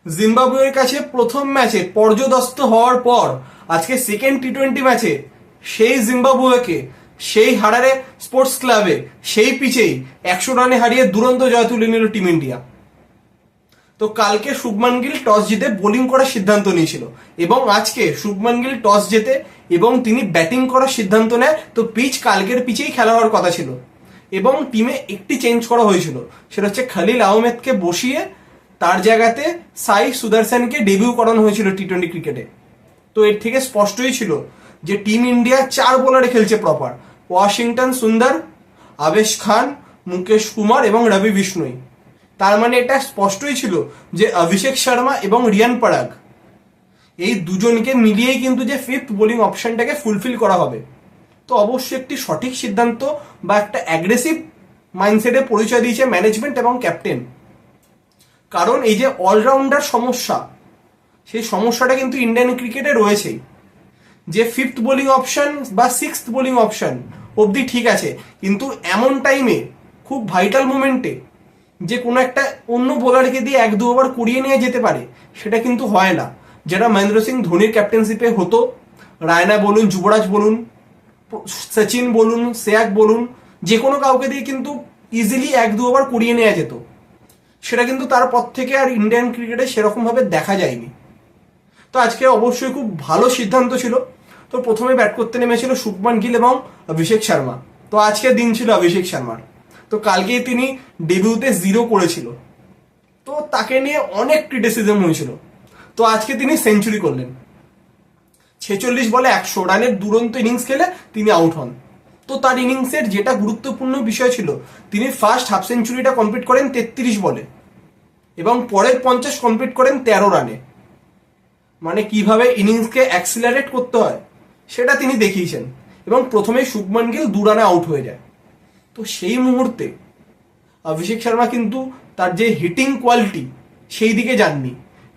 জিম্বাবুয়ের কাছে প্রথম ম্যাচে পর্যদস্ত হওয়ার পর আজকে সেকেন্ড টি-20 ম্যাচে সেই জিম্বাবুয়েকে সেই হারারে স্পোর্টস ক্লাবে সেই পিচেই 100 রানে হারিয়ে দুরন্ত জয় তুলে নিল টিম ইন্ডিয়া। তো কালকে শুভমান গিল টস জিতে বোলিং করার সিদ্ধান্ত নিয়েছিল এবং আজকে শুভমান গিল টস জেতে এবং তিনি ব্যাটিং করার সিদ্ধান্ত নেয়। তো পিচ কালকের পিচেই খেলা হওয়ার কথা ছিল এবং টিমে একটি চেঞ্জ করা হয়েছিল, সেটা হচ্ছে খলিল আহমেদকে বসিয়ে তার জায়গাতে সাই সুদর্শনকে ডেবিউ করানো হয়েছিল টি-20 ক্রিকেটে। তো এর থেকে স্পষ্টই ছিল যে টিম ইন্ডিয়া 4 বোলারে খেলছে প্রপার, ওয়াশিংটন সুন্দর, আবেশ খান, মুকেশ কুমার এবং রবি বিষ্ণুই। তার মানে এটা স্পষ্টই ছিল যে অভিষেক শর্মা এবং রিয়ান পরাগ এই দুজনকে মিলিয়েই কিন্তু যে ফিফথ বোলিং অপশনটাকে ফুলফিল করা হবে। তো অবশ্যই একটি সঠিক সিদ্ধান্ত বা একটা অ্যাগ্রেসিভ মাইন্ডসেটে পরিচয় দিয়েছে ম্যানেজমেন্ট এবং ক্যাপ্টেন। কারণ এই যে অলরাউন্ডার সমস্যা, সেই সমস্যাটা কিন্তু ইন্ডিয়ান ক্রিকেটে রয়েছেই। যে ফিফথ বোলিং অপশন বা সিক্সথ বোলিং অপশন অবধি ঠিক আছে, কিন্তু এমন টাইমে খুব ভাইটাল মোমেন্টে যে কোনো একটা অন্য বোলারকে দিয়ে 1-2 ওভার কুড়িয়ে নিয়ে যেতে পারে, সেটা কিন্তু হয় না। যেটা মহেন্দ্র সিং ধোনির ক্যাপ্টেনশিপে হতো, রায়না বলুন, যুবরাজ বলুন, সচিন বলুন, সেয়াগ বলুন, যে কোনো কাউকে দিয়ে কিন্তু ইজিলি 1-2 ওভার কুড়িয়ে নেওয়া যেত। সেটা কিন্তু তারপর থেকে আর ইন্ডিয়ান ক্রিকেটে সেরকমভাবে দেখা যায়নি। তো আজকে অবশ্যই খুব ভালো সিদ্ধান্ত ছিল। তো প্রথমে ব্যাট করতে নেমেছিল শুভমান গিল এবং অভিষেক শর্মা। তো আজকের দিন ছিল অভিষেক শর্মার। তো কালকেই তিনি ডেবিউতে 0 করেছিল, তো তাকে নিয়ে অনেক ক্রিটিসিজম হয়েছিল। তো আজকে তিনি সেঞ্চুরি করলেন, 46 বলে 100 রানের দুরন্ত ইনিংস খেলে তিনি আউট হন। তো তার ইনিংসের যেটা গুরুত্বপূর্ণ বিষয় ছিল, তিনি ফার্স্ট হাফ সেঞ্চুরিটা কমপ্লিট করেন 33 বলে এবং পরের 50 কমপ্লিট করেন 13 রানে। মানে কিভাবে ইনিংসকে অ্যাক্সিলারেট করতে হয় সেটা তিনি দেখিয়েছেন এবং প্রথমেই শুভমান গিল 2 রানে আউট হয়ে যায়। তো সেই মুহূর্তে অভিষেক শর্মা কিন্তু তার যে হিটিং কোয়ালিটি সেই দিকে যাননি।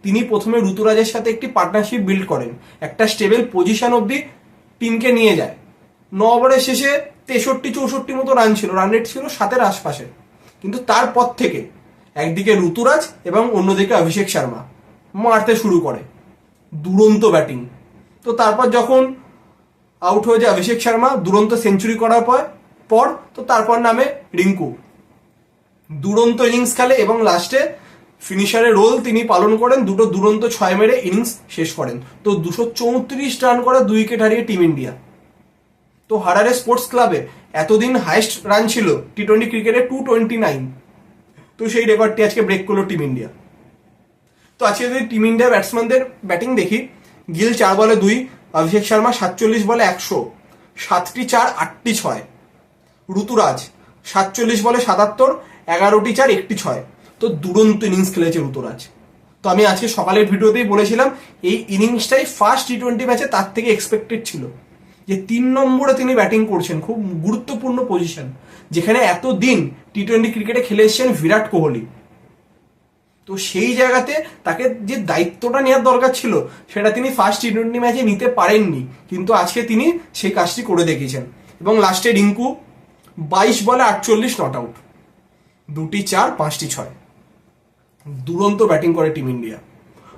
তিনি প্রথমে ঋতুরাজের সাথে একটি পার্টনারশিপ বিল্ড করেন, একটা স্টেবল পজিশন অবধি টিমকে নিয়ে যায়। 9 ওভারের শেষে 63-64 মতো রান ছিল, রান রেট ছিল 7-এর আশপাশে। কিন্তু তারপর থেকে একদিকে ঋতুরাজ এবং অন্যদিকে অভিষেক শর্মা মারতে শুরু করে দুরন্ত ব্যাটিং। তো তারপর যখন আউট হয়ে যায় অভিষেক শর্মা দুরন্ত সেঞ্চুরি করার পর তো তারপর নামে রিঙ্কু, দুরন্ত ইনিংস খেলে এবং লাস্টে ফিনিশারের রোল তিনি পালন করেন, দুটো দুরন্ত 6 মেরে ইনিংস শেষ করেন। তো 234 রান করে 2 উইকেট হারিয়ে টিম ইন্ডিয়া। তো হারারে স্পোর্টস ক্লাবে এতদিন হাইস্ট রান ছিল টি-20 ক্রিকেটে 229। তো সেই রেকর্ডটি আজকে ব্রেক করলো টিম ইন্ডিয়া। তো আজকে যদি টিম ইন্ডিয়া ব্যাটসম্যানদের ব্যাটিং দেখি, গিল 4 বলে 2, অভিষেক শর্মা 47 বলে 100, 7টি 4, 8টি 6, ঋতুরাজ 47 বলে 77, 11টি 4, 1টি 6। তো দুরন্ত ইনিংস খেলেছে ঋতুরাজ। তো আমি আজকে সকালের ভিডিওতেই বলেছিলাম এই ইনিংসটাই ফার্স্ট টি-20 ম্যাচে তার থেকে এক্সপেক্টেড ছিল, যে 3 নম্বরে তিনি ব্যাটিং করছেন, খুব গুরুত্বপূর্ণ পজিশন, যেখানে এতদিন টি-20 ক্রিকেটে খেলে এসেছেন বিরাট কোহলি। তো সেই জায়গাতে তাকে যে দায়িত্বটা নেওয়ার দরকার ছিল সেটা তিনি ফার্স্ট টি-20 ম্যাচে নিতে পারেননি, কিন্তু আজকে তিনি সেই কাজটি করে দেখিয়েছেন। এবং লাস্টে রিঙ্কু 22 বলে 48 নট আউট, 2টি 4, 5টি 6, দুরন্ত ব্যাটিং করে টিম ইন্ডিয়া।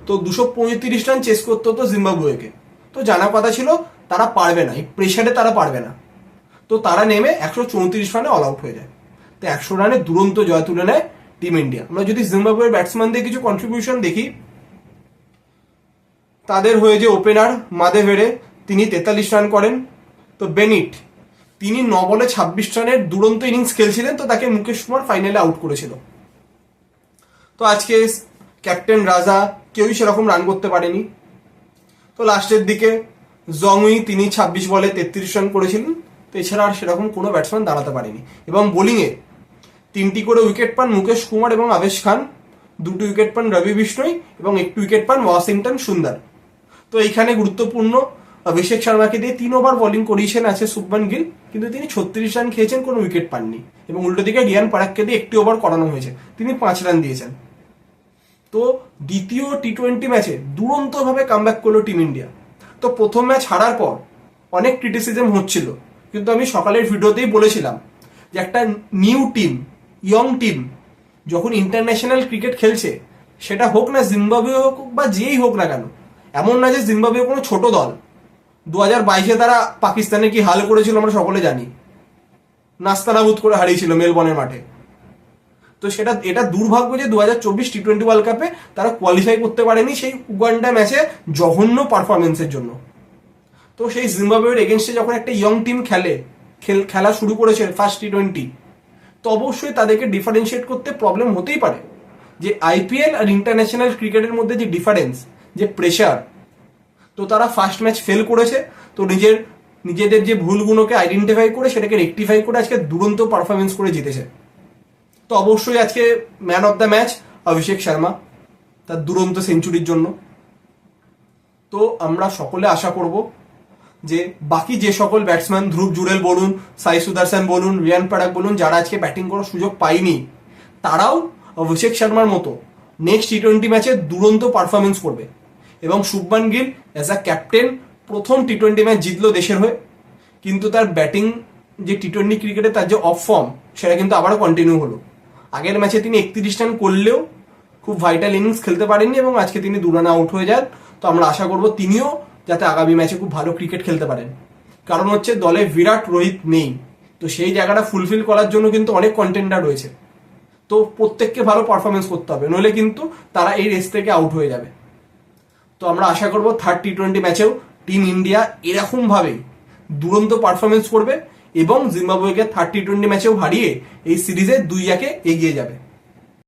তো 235 রান চেস করতে হতো জিম্বাবুয়েকে। তো জানা কথা ছিল তারা পারবে না, এই প্রেশারে তারা পারবে না। তো তারা নেমে 134 রানে অল আউট হয়ে যায়। তো 100 রানে দুরন্ত জয় তুলে নেয় টিম ইন্ডিয়া। আমরা যদি জিম্বাবুয়ের ব্যাটসম্যানদের কিছু কন্ট্রিবিউশন দেখি, তাদের হয়ে যে ওপেনার মাদেভেরে তিনি 43 রান করেন। তো বেনিট তিনি 9 বলে 26 রানের দুরন্ত ইনিংস খেলছিলেন, তো তাকে মুকেশ কুমার ফাইনালে আউট করেছিল। তো আজকে ক্যাপ্টেন রাজা কেউই সেরকম রান করতে পারেনি। তো লাস্টের দিকে জংউই তিনি 26 বলে 33 রান করেছিলেন। তো এছাড়া আর সেরকম কোনো ব্যাটসম্যান দাঁড়াতে পারেনি। এবং বোলিংয়ে 3টি করে উইকেট পান মুকেশ কুমার এবং আবেশ খান, 2টি উইকেট পান রবি বিষ্ণুই এবং 1টি উইকেট পান ওয়াশিংটন সুন্দর। তো এইখানে গুরুত্বপূর্ণ অভিষেক শর্মাকে দিয়ে 3 ওভার বোলিং করিয়েছেন আছে শুভমান গিল, কিন্তু তিনি 36 রান খেয়েছেন, কোনো উইকেট পাননি। এবং উল্টো দিকে রিয়ান পরাগকে দিয়ে 1টি ওভার করানো হয়েছে, তিনি 5 রান দিয়েছেন। তো দ্বিতীয় টি-20 ম্যাচে দুরন্তভাবে কামব্যাক করলো টিম ইন্ডিয়া। তো প্রথম ম্যাচ হারার পর অনেক ক্রিটিসিজম হচ্ছিল, কিন্তু আমি সকালের ভিডিওতেই বলেছিলাম যে একটা নিউ টিম, ইয়ং টিম যখন ইন্টারন্যাশনাল ক্রিকেট খেলছে, সেটা হোক না জিম্বাবুয়ে হোক বা যেই হোক না কেন, এমন না যে জিম্বাবুয়ে কোনো ছোট দল। 2022-এ তারা পাকিস্তানে কি হাল করেছিল আমরা সকলে জানি, নাস্তানাবুদ করে হারিয়েছিল মেলবর্নের মাঠে। তো এটা দুর্ভাগ্য যে 2024 টি-20 ওয়ার্ল্ড কাপে তারা কোয়ালিফাই করতে পারেনি সেই উগান্ডা ম্যাচে জঘন্য পারফরমেন্সের জন্য। তো সেই জিম্বাবুয়ের এগেনস্টে যখন একটা ইয়ং টিম খেলা শুরু করেছে ফার্স্ট টি-20, তো অবশ্যই তাদেরকে ডিফারেন্সিয়েট করতে প্রবলেম হতেই পারে। যে আইপিএল আর ইন্টারন্যাশনাল ক্রিকেটের মধ্যে যে ডিফারেন্স, যে প্রেশার, তো তারা ফার্স্ট ম্যাচ ফেল করেছে। তো নিজেদের যে ভুলগুলোকে আইডেন্টিফাই করে সেটাকে রেকটিফাই করে আজকে দুরন্ত পারফরমেন্স করে জিতেছে। তো অবশ্যই আজকে man of the match Abhishek Sharma, তার দুরন্ত সেঞ্চুরির জন্য। তো আমরা সকলে আশা করব যে বাকি যে সকল ব্যাটসম্যান, ধ্রুব জুরেল বলুন, সাই সুদর্শন বলুন, রিয়ান পরাগ বলুন, যারা আজকে ব্যাটিং করার সুযোগ পায়নি, তারাও অভিষেক শর্মার মতো নেক্সট টি-20 ম্যাচে দুরন্ত পারফরমেন্স করবে। এবং Shubman Gill as a captain প্রথম টি-20 ম্যাচ জিতলো দেশের হয়ে, কিন্তু তার ব্যাটিং যে টি-20 ক্রিকেটে তার যে অফ ফর্ম, সেটা কিন্তু আবারও কন্টিনিউ হলো। আগের ম্যাচে তিনি 31 রান করলেও খুব ভাইটাল ইনিংস খেলতে পারেননি এবং আজকে তিনি 2 রানে আউট হয়ে যান। তো আমরা আশা করব তিনিও যাতে আগামী ম্যাচে খুব ভালো ক্রিকেট খেলতে পারেন। কারণ হচ্ছে দলে বিরাট রোহিত নেই, তো সেই জায়গাটা ফুলফিল করার জন্য কিন্তু অনেক কন্টেন্ডার রয়েছে। তো প্রত্যেককে ভালো পারফরমেন্স করতে হবে, নইলে কিন্তু তারা এই রেস থেকে আউট হয়ে যাবে। তো আমরা আশা করব থার্ড টি-20 ম্যাচেও টিম ইন্ডিয়া এরকম ভাবেই দুরন্ত পারফরমেন্স করবে এবং জিম্বাবুয়েকে থার্ড টি-20 ম্যাচেও হারিয়ে এই সিরিজে 2-1 এগিয়ে যাবে।